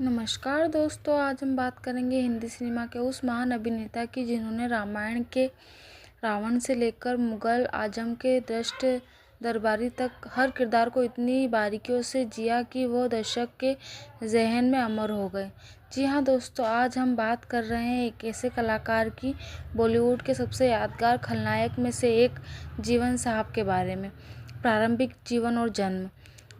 नमस्कार दोस्तों, आज हम बात करेंगे हिंदी सिनेमा के उस महान अभिनेता की जिन्होंने रामायण के रावण से लेकर मुगल आजम के दृष्ट दरबारी तक हर किरदार को इतनी बारीकियों से जिया कि वो दर्शक के जहन में अमर हो गए। जी हाँ दोस्तों, आज हम बात कर रहे हैं एक ऐसे कलाकार की, बॉलीवुड के सबसे यादगार खलनायक में से एक, जीवन साहब के बारे में। प्रारंभिक जीवन और जन्म।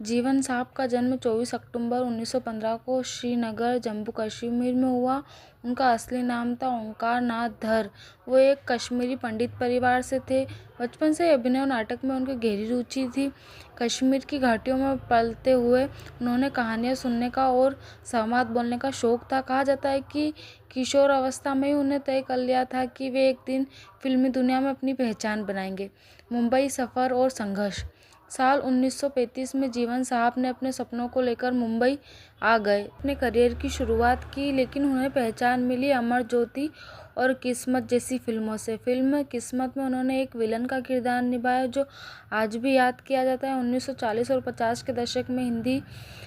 जीवन साहब का जन्म 24 अक्टूबर 1915 को श्रीनगर, जम्मू कश्मीर में हुआ। उनका असली नाम था ओंकार नाथ धर। वो एक कश्मीरी पंडित परिवार से थे। बचपन से अभिनय और नाटक में उनकी गहरी रुचि थी। कश्मीर की घाटियों में पलते हुए उन्होंने कहानियाँ सुनने का और संवाद बोलने का शौक था। कहा जाता है कि किशोर अवस्था में ही उन्हें तय कर लिया था कि वे एक दिन फिल्मी दुनिया में अपनी पहचान बनाएंगे। मुंबई सफ़र और संघर्ष। साल 1935 में जीवन साहब ने अपने सपनों को लेकर मुंबई आ गए। अपने करियर की शुरुआत की, लेकिन उन्हें पहचान मिली अमर ज्योति और किस्मत जैसी फिल्मों से। फिल्म किस्मत में उन्होंने एक विलन का किरदार निभाया जो आज भी याद किया जाता है। 1940 और 50 के दशक में हिंदी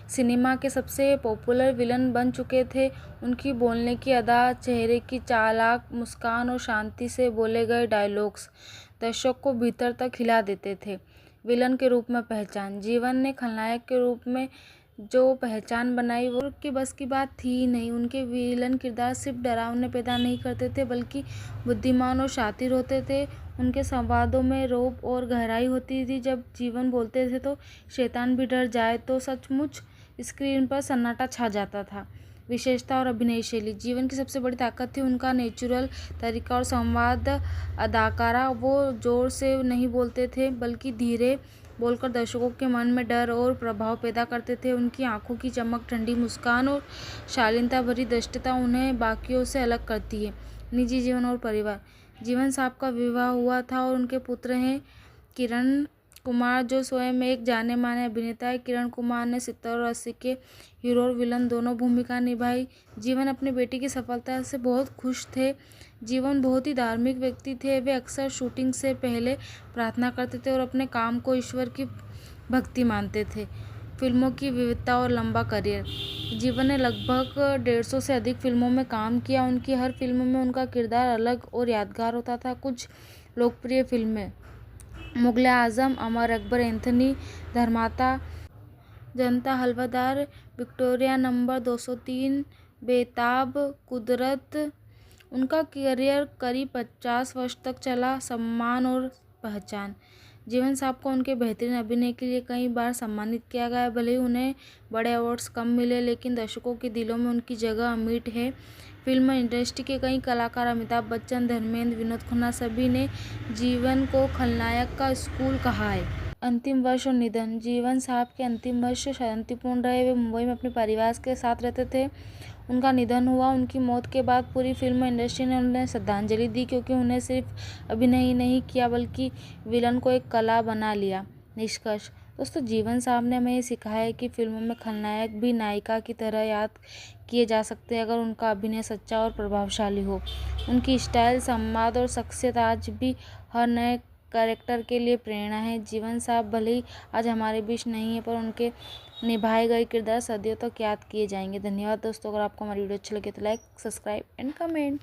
सिनेमा के सबसे पॉपुलर विलन बन चुके थे। उनकी बोलने की अदा, चेहरे की चालाक मुस्कान और शांति से बोले गए डायलॉग्स दर्शक को भीतर तक हिला देते थे। विलन के रूप में पहचान। जीवन ने खलनायक के रूप में जो पहचान बनाई वो उनकी बस की बात थी ही नहीं। उनके विलन किरदार सिर्फ डरावने पैदा नहीं करते थे, बल्कि बुद्धिमान और शातिर होते थे। उनके संवादों में रौब और गहराई होती थी। जब जीवन बोलते थे तो शैतान भी डर जाए तो सचमुच स्क्रीन पर सन्नाटा छा जाता था। विशेषता और अभिनय शैली। जीवन की सबसे बड़ी ताकत थी उनका नेचुरल तरीका और संवाद अदाकारा। वो जोर से नहीं बोलते थे, बल्कि धीरे बोलकर दर्शकों के मन में डर और प्रभाव पैदा करते थे। उनकी आंखों की चमक, ठंडी मुस्कान और शालीनता भरी दृष्टता उन्हें बाकियों से अलग करती है। निजी जीवन और परिवार। जीवन साहब का विवाह हुआ था और उनके पुत्र हैं किरण कुमार, जो स्वयं एक जाने माने अभिनेता है। किरण कुमार ने 70 और 80 के हीरो और विलन दोनों भूमिका निभाई। जीवन अपनी बेटी की सफलता से बहुत खुश थे। जीवन बहुत ही धार्मिक व्यक्ति थे। वे अक्सर शूटिंग से पहले प्रार्थना करते थे और अपने काम को ईश्वर की भक्ति मानते थे। फिल्मों की विविधता और लंबा करियर। जीवन ने लगभग 150 से अधिक फिल्मों में काम किया। उनकी हर फिल्म में उनका किरदार अलग और यादगार होता था। कुछ लोकप्रिय फिल्में: मुगले आजम, अमर अकबर एंथनी, धर्माता, जनता हवलदार, विक्टोरिया नंबर 203, बेताब, कुदरत। उनका करियर करीब 50 वर्ष तक चला। सम्मान और पहचान। जीवन साहब को उनके बेहतरीन अभिनय के लिए कई बार सम्मानित किया गया। भले ही उन्हें बड़े अवार्ड्स कम मिले, लेकिन दर्शकों के दिलों में उनकी जगह अमिट है। फिल्म इंडस्ट्री के कई कलाकार, अमिताभ बच्चन, धर्मेंद्र, विनोद खन्ना, सभी ने जीवन को खलनायक का स्कूल कहा है। अंतिम वर्ष और निधन। जीवन साहब के अंतिम वर्ष शांतिपूर्ण रहे। वे मुंबई में अपने परिवार के साथ रहते थे। उनका निधन हुआ। उनकी मौत के बाद पूरी फिल्म इंडस्ट्री ने उन्हें श्रद्धांजलि दी, क्योंकि उन्हें सिर्फ अभिनय ही नहीं किया, बल्कि विलन को एक कला बना लिया। निष्कर्ष। दोस्तों, जीवन साहब ने हमें ये सिखाया है कि फिल्मों में खलनायक भी नायिका की तरह याद किए जा सकते हैं, अगर उनका अभिनय सच्चा और प्रभावशाली हो। उनकी स्टाइल, संवाद और शख्सियत आज भी हर नए कैरेक्टर के लिए प्रेरणा है। जीवन साहब भले ही आज हमारे बीच नहीं है, पर उनके निभाए गए किरदार सदियों तक याद किए जाएंगे। धन्यवाद दोस्तों। अगर आपको हमारी वीडियो अच्छी लगे तो लाइक, सब्सक्राइब एंड कमेंट।